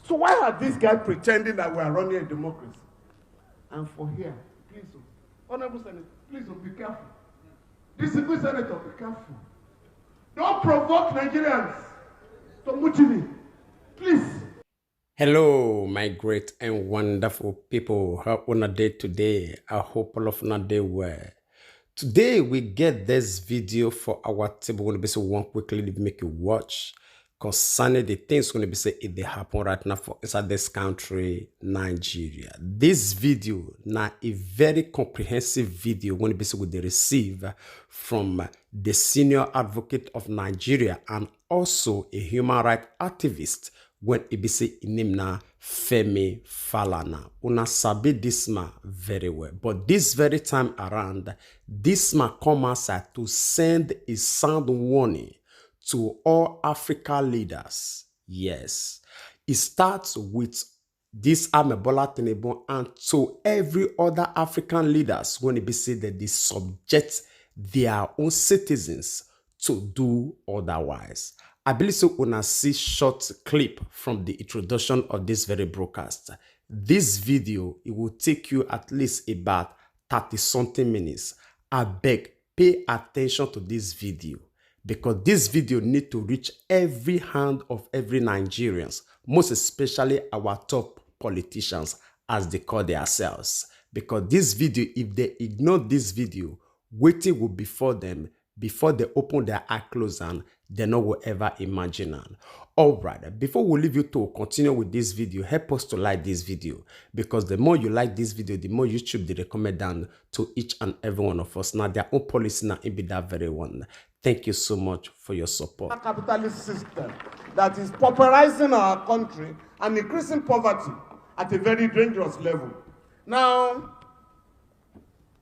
So why are these guys pretending that we are running a democracy? And for here, please, Honorable Senator, please be careful. Disciplined Senator, be careful. Don't provoke Nigerians to mutiny. Please. Hello, my great and wonderful people. How on a day today? I hope all of you day well. Today we get this video for our table. We're going to be so one quickly make you watch concerning the things going to be say if they happen right now for inside this country, Nigeria. This video now a very comprehensive video going to be so they receive from the senior advocate of Nigeria and also a human rights activist when it be say name na Femi Falana. Una sabi this man very well. But this very time around, this man come outside to send a sound warning to all African leaders. Yes. It starts with this Bola Tinibu and to every other African leaders when it be said that they subject their own citizens to do otherwise. I believe so una see short clip from the introduction of this very broadcast. This video, it will take you at least about 30-something minutes. I beg, pay attention to this video because this video need to reach every hand of every Nigerians, most especially our top politicians as they call themselves. Because this video, if they ignore this video, waiting will be for them before they open their eye close and they no will ever imagine. All right, before we leave you to continue with this video, help us to like this video because the more you like this video, the more YouTube they recommend down to each and every one of us. Now their own policy now it be that very one. Thank you so much for your support. A capitalist system that is pauperizing our country and increasing poverty at a very dangerous level. Now,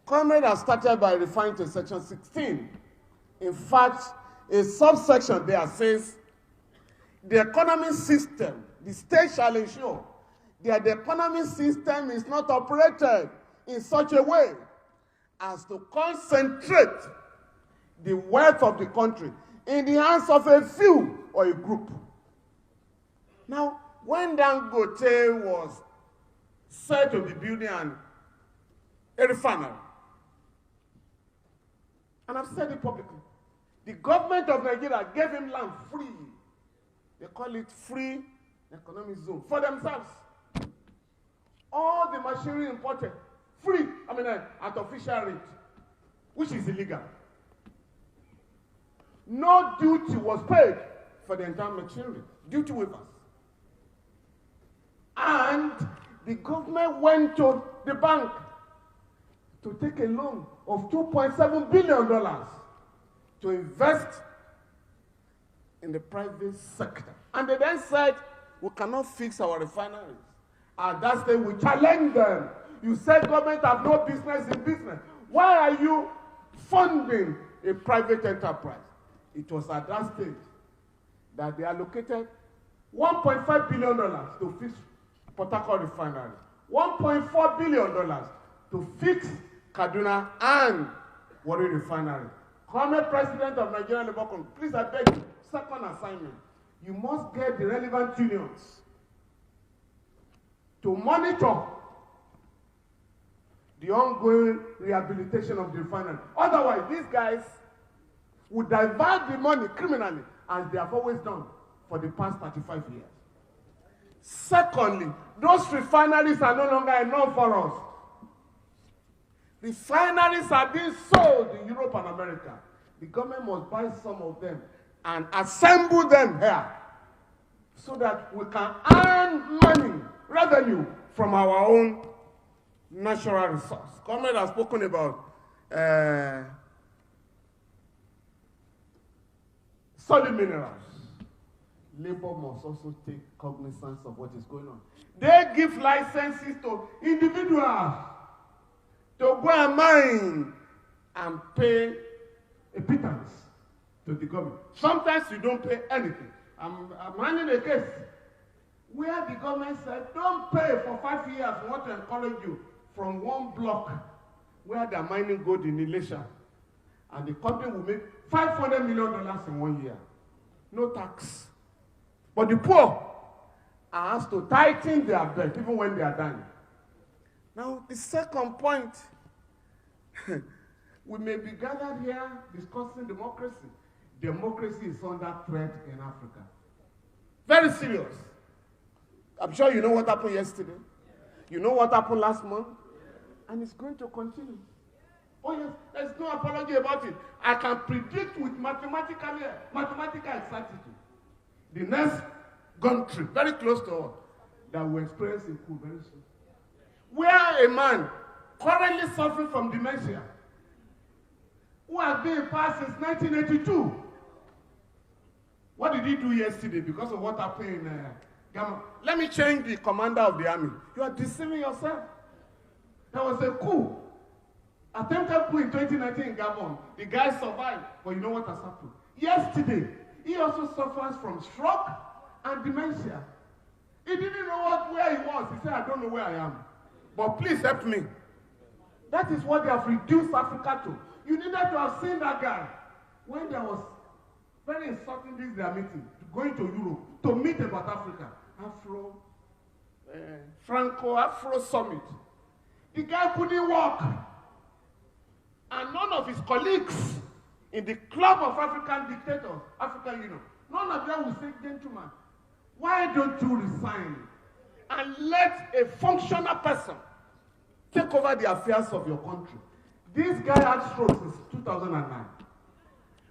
Comrade has started by referring to Section 16. In fact, a subsection there says, the economic system, the state shall ensure that the economic system is not operated in such a way as to concentrate the wealth of the country in the hands of a few or a group. Now, when Dangote was said to be building a refinery, and I've said it publicly, the government of Nigeria gave him land free. They call it free economic zone for themselves. All the machinery imported, free, at official rate, which is illegal. No duty was paid for the entire machinery, duty waivers. And the government went to the bank to take a loan of $2.7 billion to invest in the private sector. And they then said, we cannot fix our refineries. And that's the we challenge them. You said government have no business in business. Why are you funding a private enterprise? It was at that stage that they allocated $1.5 billion to fix Port Harcourt refinery, $1.4 billion to fix Kaduna and Warri refinery. Current President of Nigerian Labour Congress, please I beg you, second assignment, you must get the relevant unions to monitor the ongoing rehabilitation of the refinery. Otherwise, these guys would divert the money criminally as they have always done for the past 35 years. Secondly, those refineries are no longer enough for us. Refineries are being sold in Europe and America. The government must buy some of them and assemble them here so that we can earn money, revenue from our own natural resource. Comrade has spoken about solid minerals. Labor must also take cognizance of what is going on. They give licenses to individuals to go and mine and pay a pittance to the government. Sometimes you don't pay anything. I'm handling a case where the government said, don't pay for 5 years. We want to encourage you from one block where they're mining gold in Elisha. And the company will make $500 million in 1 year. No tax. But the poor are asked to tighten their belt even when they are dying. Now, the second point, we may be gathered here discussing democracy. Democracy is under threat in Africa. Very serious. I'm sure you know what happened yesterday. You know what happened last month. And it's going to continue. Oh yes, there's no apology about it. I can predict with mathematical exactitude the next country, very close to us, that will experience a coup very soon. Where a man currently suffering from dementia, who has been in power since 1982, what did he do yesterday because of what happened in Ghana? Let me change the commander of the army. You are deceiving yourself. There was a coup. Attempted coup in 2019 in Gabon. The guy survived, but you know what has happened? Yesterday, he also suffers from stroke and dementia. He didn't know where he was. He said, I don't know where I am. But please help me. That is what they have reduced Africa to. You needed to have seen that guy when there was very insulting this their meeting, going to Europe to meet about Africa. Franco-Afro summit. The guy couldn't walk. And none of his colleagues in the Club of African Dictators, African Union, none of them will say, gentlemen, why don't you resign and let a functional person take over the affairs of your country? This guy had stroke since 2009.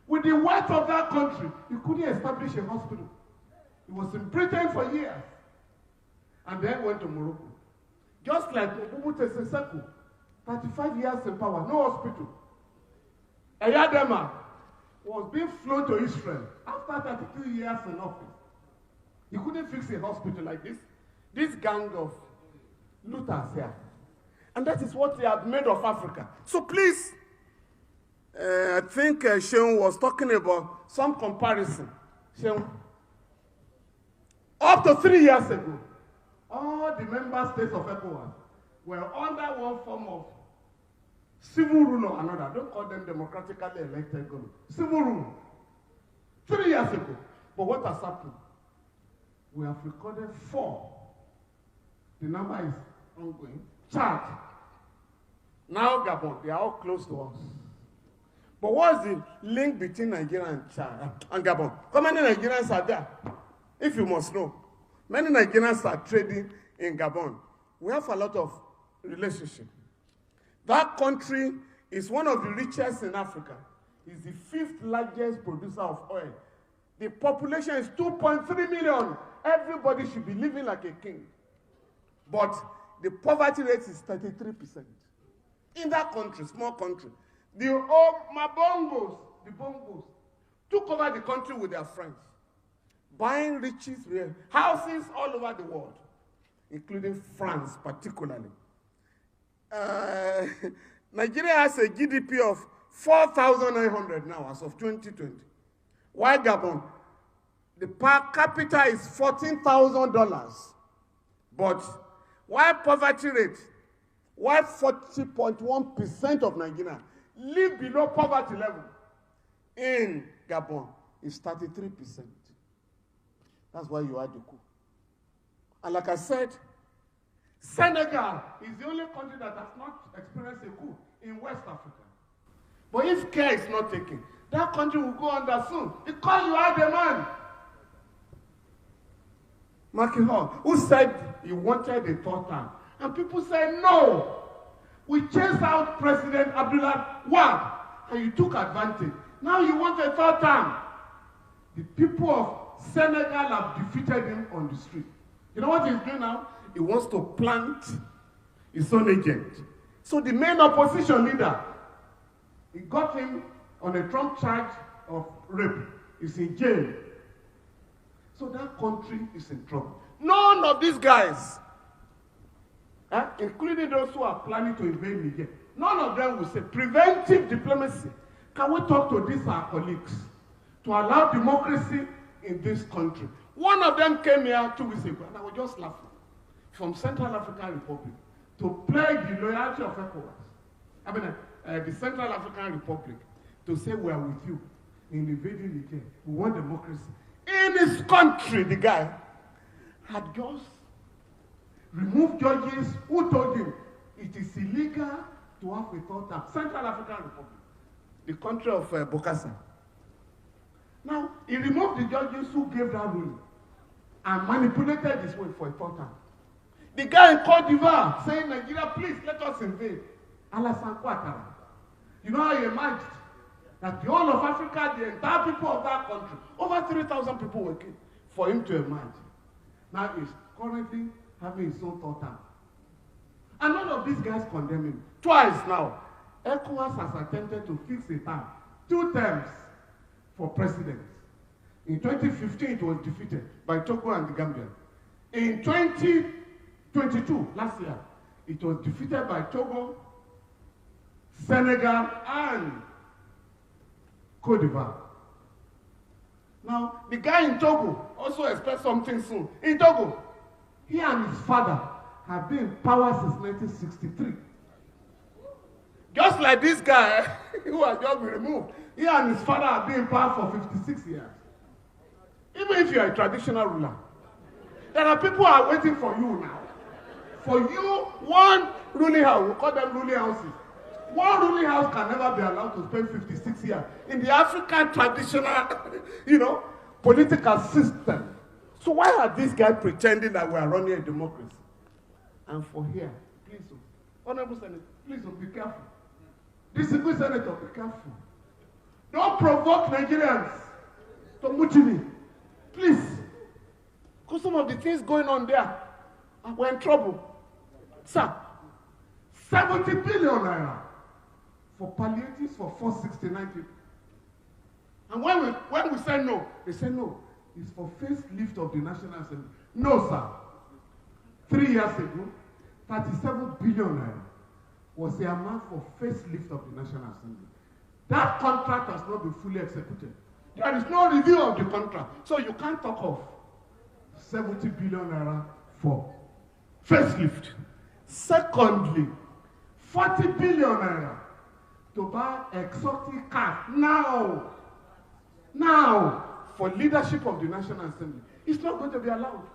With the wealth of that country, he couldn't establish a hospital. He was in Britain for years and then went to Morocco. Just like Mobutu Sese Seko, 35 years in power, no hospital. Eyadema was being flown to Israel after 32 years in office. He couldn't fix a hospital like this. This gang of looters here. And that is what they have made of Africa. So please, I think Sheung was talking about some comparison. Sheung, up to 3 years ago, all the member states of ECOWAS were under one form of civil rule or another. Don't call them democratically elected government. Civil rule. 3 years ago. But what has happened? We have recorded 4. The number is ongoing. Chad. Now Gabon. They are all close to us. But what's the link between Nigeria and Chad and Gabon? How many Nigerians are there? If you must know. Many Nigerians are trading in Gabon. We have a lot of relationship. That country is one of the richest in Africa. It's the 5th largest producer of oil. The population is 2.3 million. Everybody should be living like a king. But the poverty rate is 33%. In that country, small country, the Bongos took over the country with their friends, buying riches, houses all over the world, including France particularly. Nigeria has a GDP of 4,900 now as of 2020. While Gabon, the per capita is $14,000. But while poverty rate, while 40.1% of Nigeria live below poverty level, in Gabon is 33%. That's why you had the coup. And like I said, Senegal is the only country that has not experienced a coup in West Africa. But if care is not taken, that country will go under soon because you are the man. Macky Sall, who said he wanted a 3rd term. And people said, no. We chased out President Abdullah Wade, and you took advantage. Now you want a 3rd term. The people of Senegal have defeated him on the street. You know what he's doing now? He wants to plant his own agent. So the main opposition leader, he got him on a Trump charge of rape. He's in jail. So that country is in trouble. None of these guys, including those who are planning to invade Niger, none of them will say preventive diplomacy. Can we talk to these our colleagues to allow democracy in this country? One of them came here 2 weeks ago, and I was just laughing, from Central African Republic, to pledge the loyalty of ECOWAS. The Central African Republic, to say we are with you in invading Niger. We want democracy. In his country, the guy, had just removed judges who told him it is illegal to have a third term. Central African Republic, the country of Bokassa. Now, he removed the judges who gave that ruling and manipulated his way for a third term. The guy in Cote d'Ivoire saying, Nigeria, please let us invade. Alassane Ouattara. You know how he emerged? That the whole of Africa, the entire people of that country, over 3,000 people were killed for him to emerge. Now he's currently having his own third term. And none of these guys condemn him. Twice now, ECOWAS has attempted to fix a term, 2 terms for president. In 2015, it was defeated by Togo and the Gambia. In 2022, last year, it was defeated by Togo, Senegal, and Cote d'Ivoire. Now, the guy in Togo also expects something soon. In Togo, he and his father have been in power since 1963. Just like this guy who has just been removed, he and his father have been in power for 56 years. Even if you are a traditional ruler, there are people who are waiting for you now. For you, one ruling house, we call them ruling houses. One ruling house can never be allowed to spend 56 years in the African traditional, political system. So why are these guys pretending that we are running a democracy? And for here, please, Honorable Senator, please be careful. Distinguished Senator, be careful. Don't provoke Nigerians to mutiny. Please. Because some of the things going on there, we're in trouble. Sir, 70 billion naira for palliatives for 469 people. And when we say no, they say no. It's for facelift of the National Assembly. No, sir. 3 years ago, 37 billion naira was the amount for facelift of the National Assembly. That contract has not been fully executed. There is no review of the contract. So you can't talk of 70 billion naira for facelift. Secondly, 40 billion naira to buy exotic cars now for leadership of the National Assembly. It's not going to be allowed.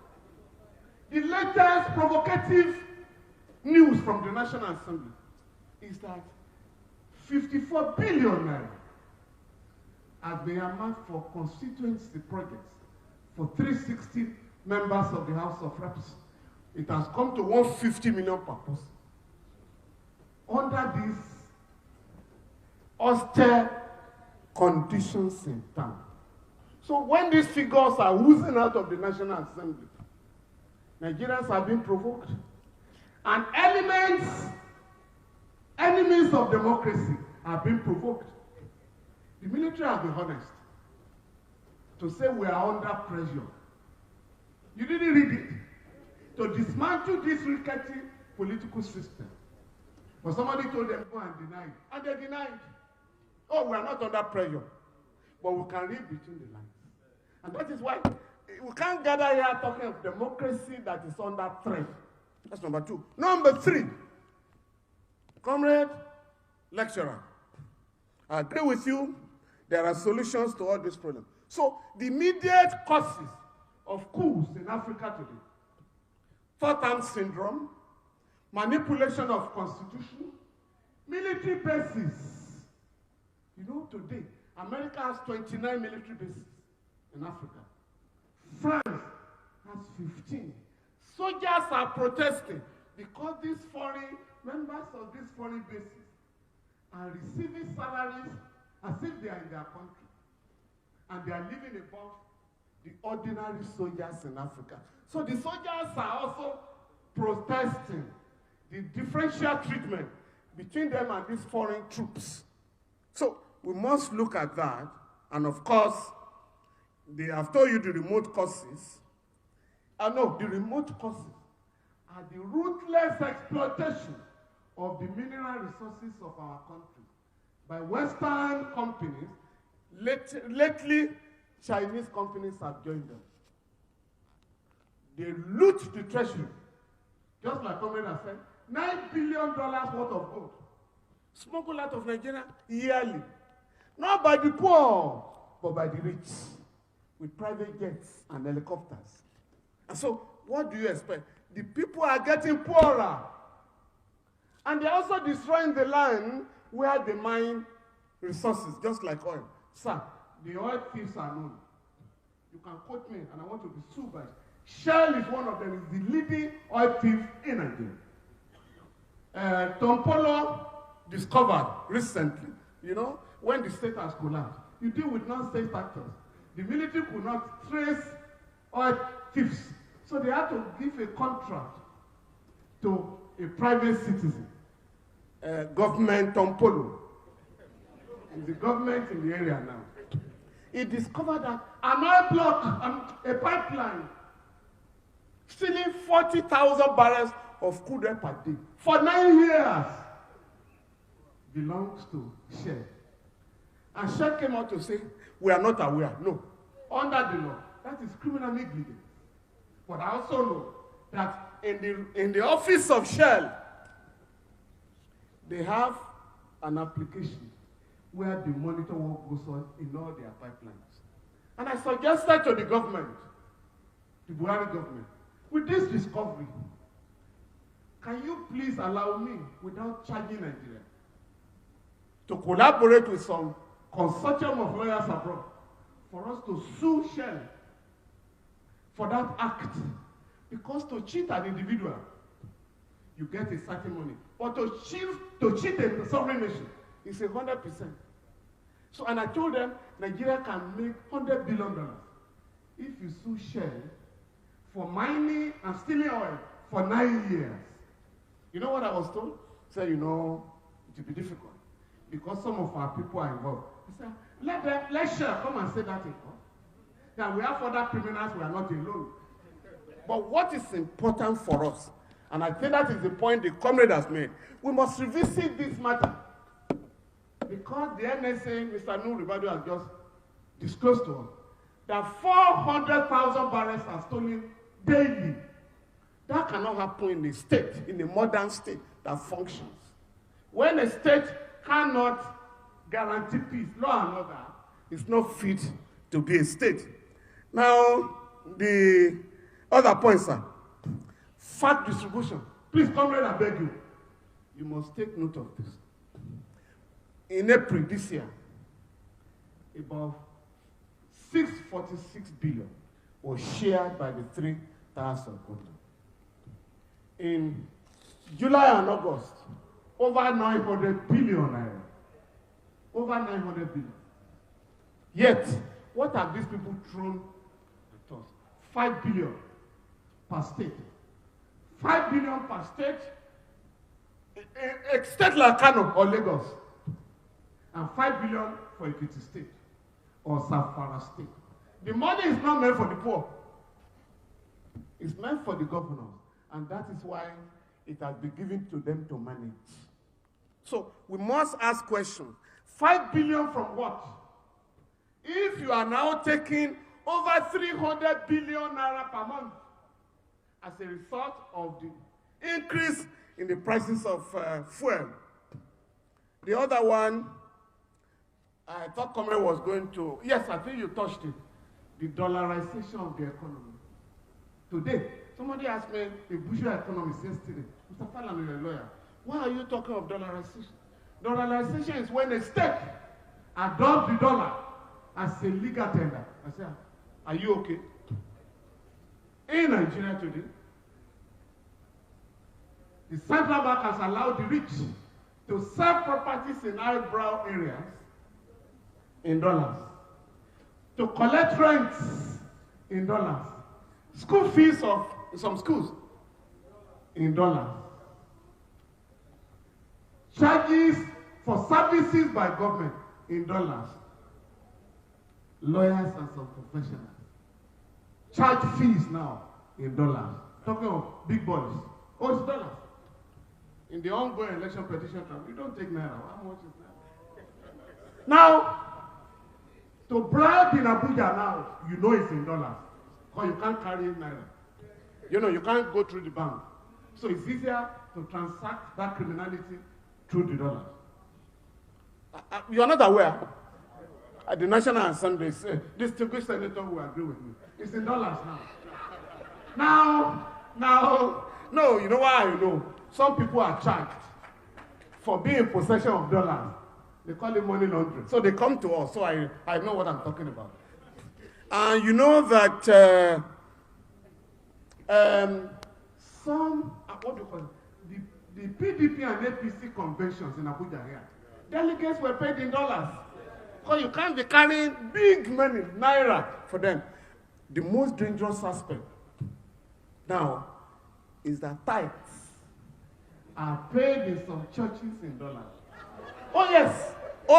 The latest provocative news from the National Assembly is that 54 billion naira has been earmarked for constituency projects for 360 members of the House of Reps. It has come to 150 million per person. Under these austere conditions in town. So when these figures are oozing out of the National Assembly, Nigerians are being provoked. And enemies of democracy are being provoked. The military has been honest to say we are under pressure. You didn't read it. To dismantle this rickety political system. But somebody told them, go and deny it. And they denied. Oh, we are not under pressure. But we can read between the lines. And that is why we can't gather here talking of democracy that is under threat. That's number 2. Number 3, comrade lecturer, I agree with you. There are solutions to all these problems. So the immediate causes of coups in Africa today: third-term syndrome, manipulation of constitution, military bases. You know, today, America has 29 military bases in Africa. France has 15. Soldiers are protesting because these members of these foreign bases are receiving salaries as if they are in their country. And they are living above the ordinary soldiers in Africa. So the soldiers are also protesting the differential treatment between them and these foreign troops. So we must look at that. And of course, they have told you the remote causes. The remote causes are the ruthless exploitation of the mineral resources of our country by Western companies. Lately, Chinese companies have joined them. They loot the treasury. Just like Comrade has said, $9 billion worth of gold. Smuggled out of Nigeria yearly. Not by the poor, but by the rich. With private jets and helicopters. And so what do you expect? The people are getting poorer. And they're also destroying the land where they mine resources, just like oil. Sir, the oil thieves are known. You can quote me, and I want to be sued by it. Shell is one of them, is the leading oil thief in Nigeria. Tompolo discovered recently, when the state has collapsed. You deal with non-state actors. The military could not trace oil thieves, so they had to give a contract to a private citizen, government Tompolo. And the government in the area now. He discovered that an oil block, a pipeline, stealing 40,000 barrels of crude oil per day for 9 years belongs to Shell. And Shell came out to say, we are not aware. No. Under the law, that is criminal negligence. But I also know that in the office of Shell, they have an application where they monitor what goes on in all their pipelines. And I suggested to the government, the Buhari government, with this discovery, can you please allow me, without charging Nigeria, to collaborate with some consortium of lawyers abroad for us to sue Shell for that act? Because to cheat an individual, you get a certain money. But to cheat a sovereign nation, it's 100%. So, and I told them, Nigeria can make $100 billion if you sue Shell for mining and stealing oil for 9 years. You know what I was told? I said, it will be difficult because some of our people are involved. I said, let Shell come and say that in court. That we have other criminals, we are not alone. But what is important for us, and I think that is the point the comrade has made, we must revisit this matter. Because the NSA, Mr. Nuhu Ribadu, has just disclosed to us that 400,000 barrels are stolen daily. That cannot happen in a state, in a modern state that functions. When a state cannot guarantee peace, law and order, it's not fit to be a state. Now, the other point, sir, fact distribution. Please, comrade, I beg you. You must take note of this. In April this year, about 646 billion was shared by the three tiers of government. In July and August, over 900 billion naira. Over 900 billion. Yet, what have these people thrown at us? 5 billion per state. 5 billion per state. A state like Kano or Lagos. And 5 billion for Ekiti State or Zamfara State. The money is not meant for the poor. It's meant for the governors. And that is why it has been given to them to manage. So we must ask questions. 5 billion from what? If you are now taking over 300 billion naira per month as a result of the increase in the prices of fuel. The other one, I thought Comrade was going to, yes, I think you touched it, the dollarization of the economy. Today, somebody asked me, the bourgeois economist yesterday, Mr. Falana, you're a lawyer, why are you talking of dollarization? Dollarization is when a state adopts the dollar as a legal tender. I said, are you okay? In Nigeria today, the central bank has allowed the rich to sell properties in highbrow areas in dollars, to collect rents in dollars, school fees of some schools in dollars, charges for services by government in dollars, lawyers and some professionals charge fees now in dollars. Talking of big boys, oh, it's dollars. In the ongoing election petition, we don't take naira. How much is naira? Now, to bribe in Abuja now, you know it's in dollars. Because you can't carry naira. You can't go through the bank. So it's easier to transact that criminality through the dollars. You are not aware. At the National Assembly, distinguished senator will agree with me. It's in dollars now. No, you know why I know? Some people are charged for being in possession of dollars. They call it money laundering. So they come to us, so I know what I'm talking about. And you know that what do you call it? The PDP and APC conventions in Abuja here, delegates were paid in dollars. Because you can't be carrying big money, naira, for them. The most dangerous aspect now is that tithes are paid in some churches in dollars. Oh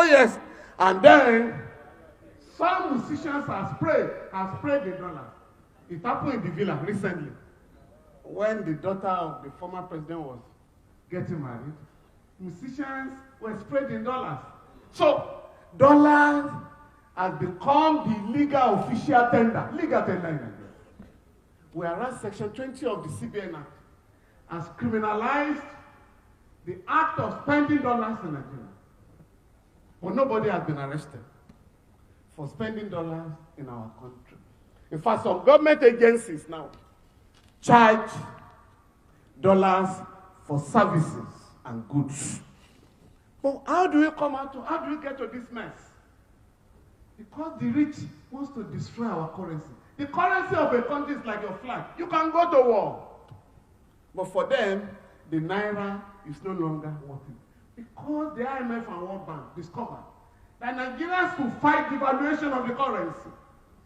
yes. And then some musicians have sprayed in dollars. It happened in the villa recently when the daughter of the former president was getting married. Musicians were sprayed in dollars. So dollars has become the legal official tender. Legal tender in Nigeria. Whereas Section 20 of the CBN Act has criminalized the act of spending dollars in Nigeria. But nobody has been arrested for spending dollars in our country. In fact, some government agencies now charge dollars for services and goods. But how do we get to this mess? Because the rich wants to destroy our currency. The currency of a country is like your flag. You can go to war. But for them, the naira is no longer working. Because the IMF and World Bank discovered that Nigerians could fight devaluation of the currency.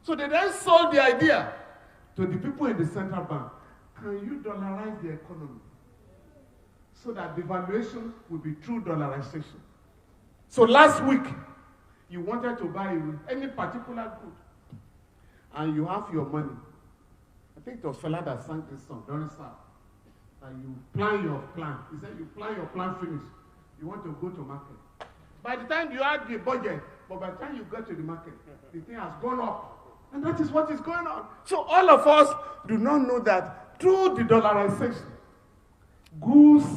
So they then sold the idea to the people in the central bank. Can you dollarize the economy so that devaluation will be true dollarization? So last week, you wanted to buy any particular good, and you have your money. I think it was Fela that sang this song, dollarization. And you plan your plan. He said you plan your plan finish. You want to go to market. By the time you had the budget, but by the time you get to the market, the thing has gone up. And that is what is going on. So all of us do not know that through the dollarization, goods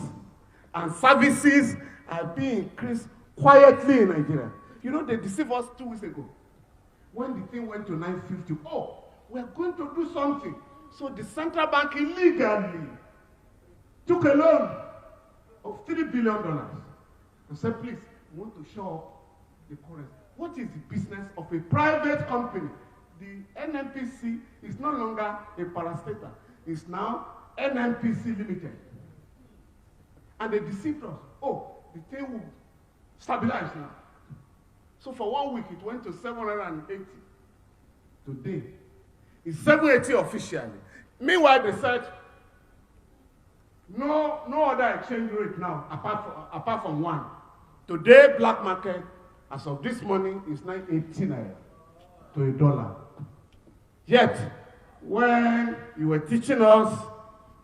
and services are being increased quietly in Nigeria. You know, they deceived us 2 weeks ago. When the thing went to 950, we're going to do something. So the central bank illegally took a loan of $3 billion and said, please, we want to show up the currency. What is the business of a private company? The NNPC is no longer a parastatal. It's now NNPC Limited. And they deceived us. The thing will stabilize now. So for 1 week, it went to 780. Today, it's 780 officially. Meanwhile, they said, no other exchange rate now, apart from one. Today, black market, as of this morning, is 980 naira to a dollar. Yet, when you were teaching us,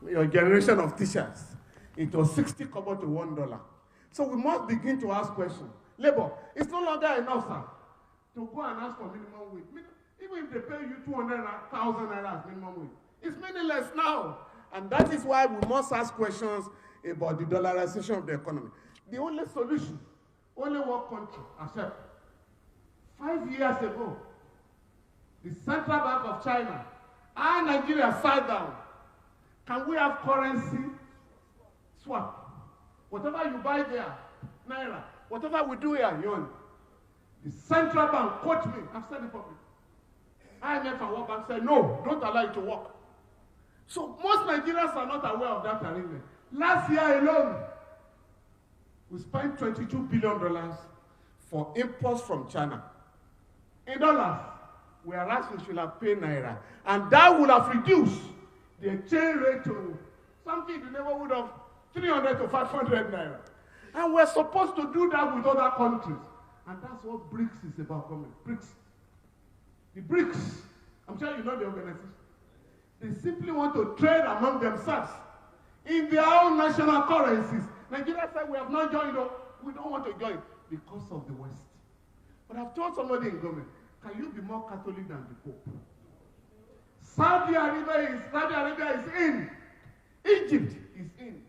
your generation of teachers, it was 60 kobo to $1. So we must begin to ask questions. Labor, it's no longer enough, sir, to go and ask for minimum wage. Even if they pay you 200,000 naira as minimum wage, it's meaningless now. And that is why we must ask questions about the dollarization of the economy. The only solution, only one country accept. 5 years ago, the Central Bank of China and Nigeria sat down. Can we have currency swap? Whatever you buy there, naira. Whatever we do here, yuan. The Central Bank, quote me, I've said it publicly. IMF and World Bank said, no, don't allow it to work. So most Nigerians are not aware of that arrangement. Last year alone, we spent $22 billion for imports from China. In dollars, whereas we should have paid naira. And that would have reduced the exchange rate to something in the neighborhood of 300 to 500 naira. And we're supposed to do that with other countries. And that's what BRICS is about, government. BRICS. The BRICS, I'm sure you know the organization. They simply want to trade among themselves in their own national currencies. Nigeria said we have not joined, we don't want to join because of the West. But I've told somebody in government, can you be more Catholic than the Pope? Saudi Arabia is in. Egypt is in.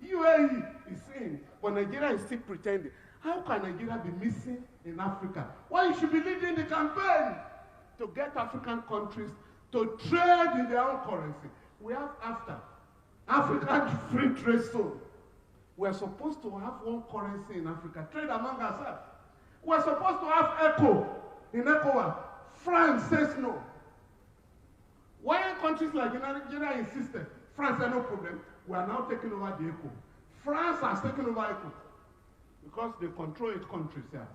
UAE is in. But Nigeria is still pretending. How can Nigeria be missing in Africa? Why you should be leading the campaign to get African countries to trade in their own currency. we have African Free Trade Zone. We're supposed to have one currency in Africa, trade among ourselves. We're supposed to have ECO in ECOWAS. France says no. When countries like Nigeria insisted, France said no problem, we are now taking over the ECO. France has taken over ECO because they control 8 countries here.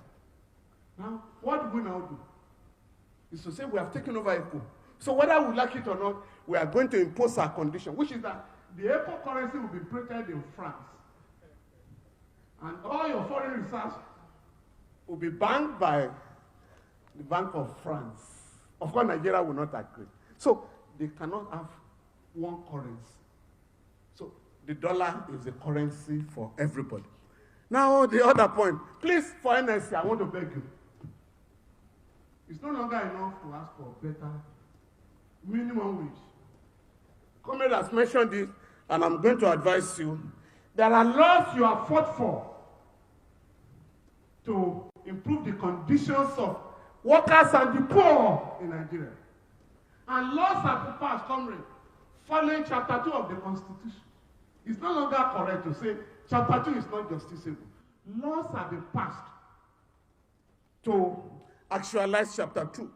Now, what do we now do? Is to say we have taken over ECO. So whether we like it or not, we are going to impose our condition, which is that the ECO currency will be printed in France. And all your foreign reserves will be banked by the Bank of France. Of course, Nigeria will not agree. So they cannot have one currency. So the dollar is the currency for everybody. Now, the other point. Please, for NSC, I want to beg you. It's no longer enough to ask for better minimum wage. Comrade has mentioned this, and I'm going to advise you. There are laws you have fought for to improve the conditions of workers and the poor in Nigeria. And laws have been passed, comrade, following Chapter 2 of the Constitution. It's no longer correct to say Chapter 2 is not justiciable. Laws have been passed to actualize Chapter 2.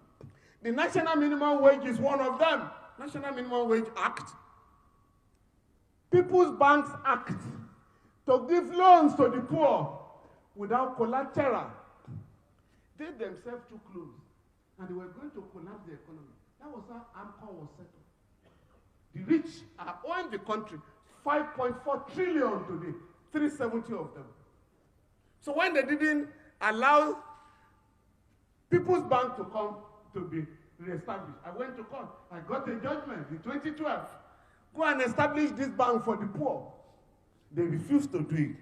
The National Minimum Wage is one of them. National Minimum Wage Act. People's Banks Act. To give loans to the poor without collateral. They themselves took loans, and they were going to collapse the economy. That was how AMCON was set up. The rich are owing the country 5.4 trillion today, 370 of them. So when they didn't allow People's Bank to come to be reestablished, I went to court. I got a judgment in 2012. Go and establish this bank for the poor. They refused to do it.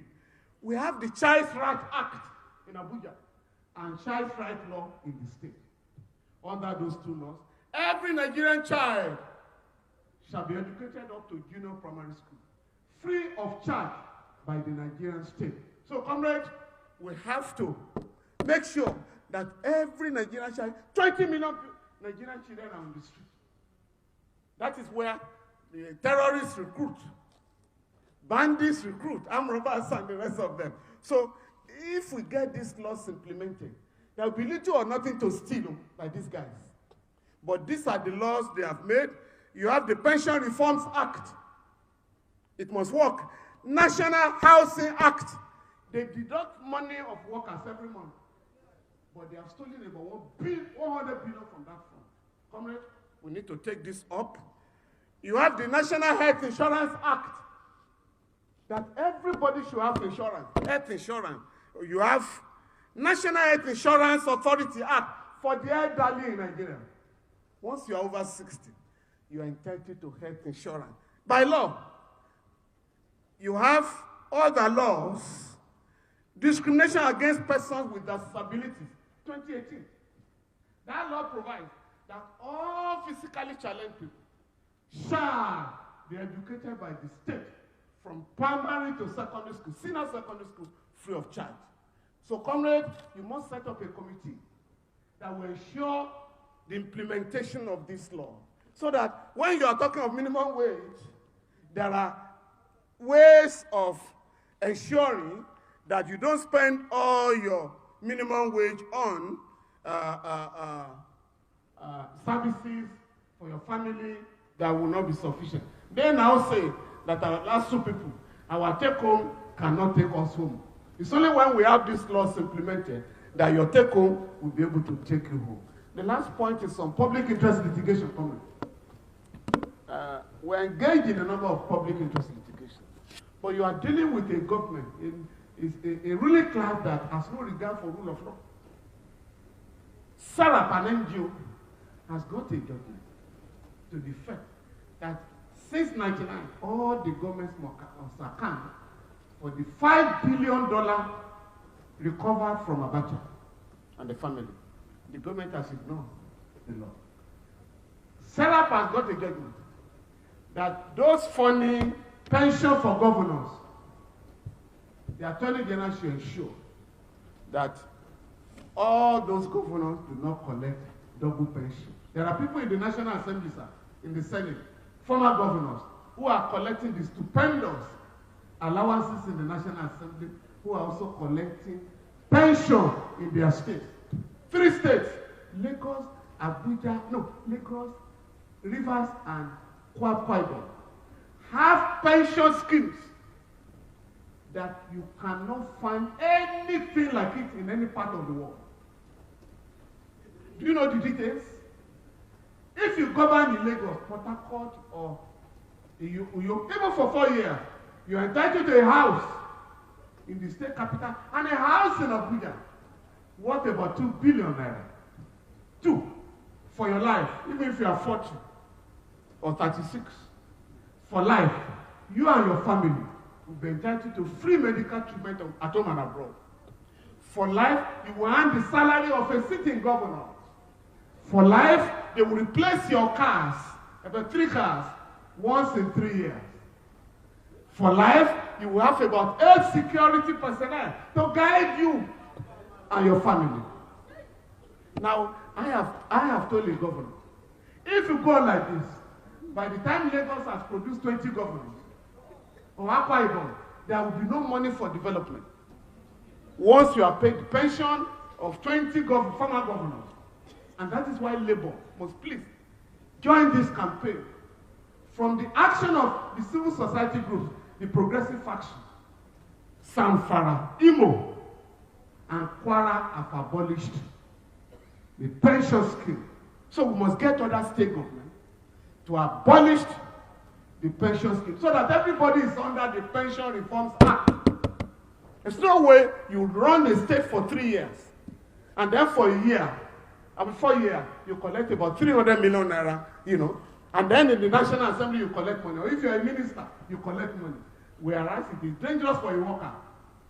We have the Child Rights Act in Abuja and Child Rights Law in the state. Under those 2 laws, every Nigerian child shall be educated up to junior primary school, free of charge by the Nigerian state. So, comrades, we have to make sure that every Nigerian child, 20 million Nigerian children are on the street. That is where the terrorists recruit, bandits recruit, armed robbers and the rest of them. So if we get these laws implemented, there will be little or nothing to steal by these guys. But these are the laws they have made. You have the Pension Reforms Act. It must work. National Housing Act. They deduct money of workers every month. But they have stolen about 100 billion from that fund. Comrade, we need to take this up. You have the National Health Insurance Act. That everybody should have insurance, health insurance. You have National Health Insurance Authority Act for the elderly in Nigeria. Once you are over 60, you are entitled to health insurance. By law, you have other laws, discrimination against persons with disabilities, 2018. That law provides that all physically challenged people shall be educated by the state from primary to secondary school, senior secondary school, free of charge. So, comrade, you must set up a committee that will ensure the implementation of this law. So that when you are talking of minimum wage, there are ways of ensuring that you don't spend all your minimum wage on services for your family that will not be sufficient. They now say that our last 2 people, our take-home cannot take us home. It's only when we have these laws implemented that your take-home will be able to take you home. The last point is on public interest litigation. We're engaged in a number of public interest litigation, but you are dealing with a government, a ruling class that has no regard for rule of law. Sarah, an NGO, has got a judgment to the effect that since 1999, all the governments must account for the $5 billion recovered from Abacha and the family. The government has ignored the law. Serap has got a judgment that those funding pension for governors, the Attorney General should ensure that all those governors do not collect double pension. There are people in the National Assembly, sir, in the Senate, former governors who are collecting the stupendous allowances in the National Assembly, who are also collecting pension in their state. 3 states, Lagos, Rivers, and Akwa Ibom, have pension schemes that you cannot find anything like it in any part of the world. Do you know the details? If you govern in Lagos, Port Harcourt, or Uyo, even for 4 years, you are entitled to a house in the state capital and a house in Abuja worth about 2 billion naira. 2 for your life, even if you are 40 or 36. For life, you and your family will be entitled to free medical treatment at home and abroad. For life, you will earn the salary of a sitting governor. For life, they will replace your cars, about 3 cars, once in 3 years. For life, you will have about 8 security personnel to guide you and your family. Now, I have told the governor, if you go like this, by the time Lagos has produced 20 governors, or Akwa Ibom, there will be no money for development. Once you are paid the pension of 20 former governors, and that is why Labour must please join this campaign. From the action of the civil society groups, the progressive faction, Samfara, Imo, and Kwara have abolished the pension scheme. So we must get other state government to abolish the pension scheme so that everybody is under the Pension Reforms Act. There's no way you run a state for 3 years and then for a year, and 4 years, you collect about 300 million naira, and then in the National Assembly you collect money. Or if you're a minister, you collect money. Whereas it is dangerous for a worker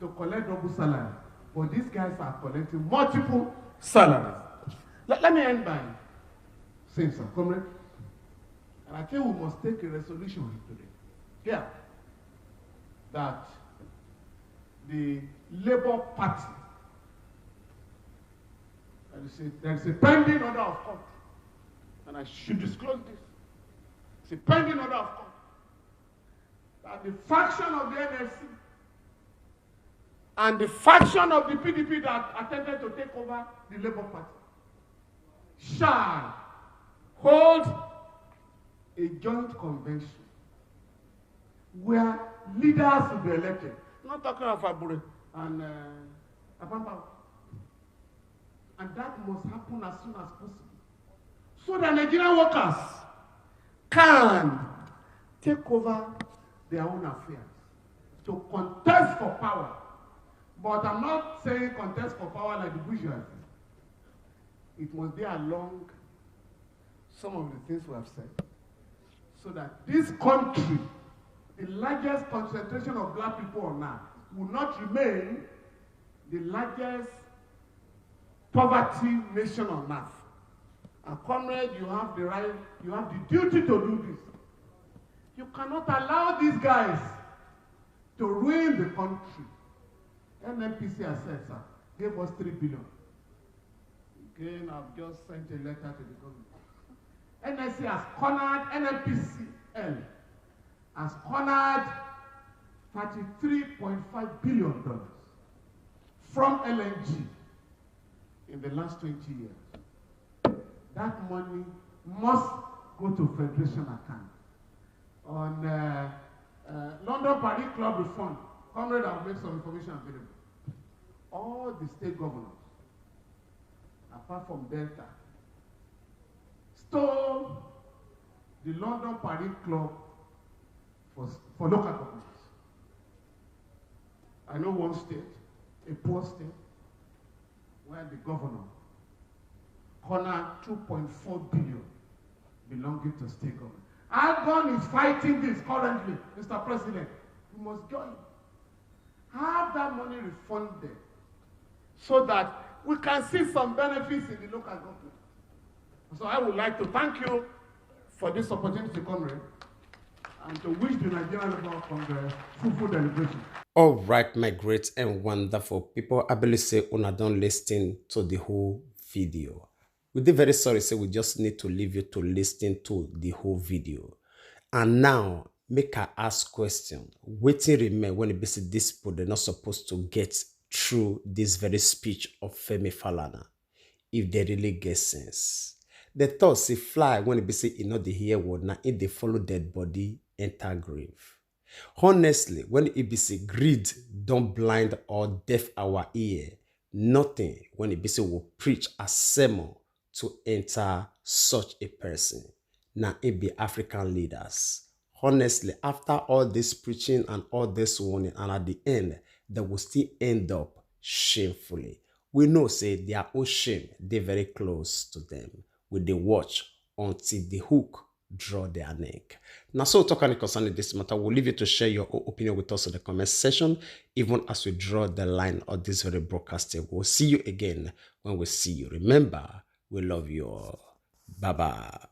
to collect double salary. But these guys are collecting multiple salaries. Let me end by saying some comrade. And I think we must take a resolution today. Yeah. That the Labour Party, there is a pending order of court, and I should disclose this. It's a pending order of court that the faction of the NFC and the faction of the PDP that attempted to take over the Labour Party shall hold a joint convention where leaders will be elected. I'm not talking of Abure and Apampa. And that must happen as soon as possible, so that Nigerian workers can take over their own affairs, to contest for power. But I'm not saying contest for power like the bourgeoisie. It must be along some of the things we have said, so that this country, the largest concentration of black people on earth, will not remain the largest poverty nation on earth. And comrade, you have the right, you have the duty to do this. You cannot allow these guys to ruin the country. NNPC has said, sir, gave us 3 billion. Again, I've just sent a letter to the government. NSC has cornered, NNPCL has cornered $33.5 billion from LNG in the last 20 years. That money must go to Federation account. On London Paris Club reform, Comrade, I'll make some information available. All the state governors, apart from Delta, stole the London Paris Club for local governments. I know one state, a poor state, where the governor cornered 2.4 billion belonging to state government. Algon is fighting this currently, Mr. President. We must join. Have that money refunded so that we can see some benefits in the local government. So I would like to thank you for this opportunity, comrade, and to wish the Nigerian Labour Congress fruitful deliberation. All right, my great and wonderful people, I believe say una don't listen to the whole video. We did very sorry, say we just need to leave you to listen to the whole video. And now, make I ask question. Wetin remain when it be say this people they're not supposed to get through this very speech of Femi Falana, if they really get sense. The thought say fly when it be say e no dey hear word, now if they follow dead body enter grave. Honestly, when it be say greed don't blind or deaf our ear, nothing when it be say will preach a sermon to enter such a person. Now it be African leaders. Honestly, after all this preaching and all this warning, and at the end, they will still end up shamefully. We know say their own shame, they very close to them. We they watch until the hook draw their neck. Now, so talking concerning this matter, we'll leave you to share your own opinion with us in the comment section, even as we draw the line of this very broadcasting. We'll see you again when we see you. Remember, we love you all. Bye-bye.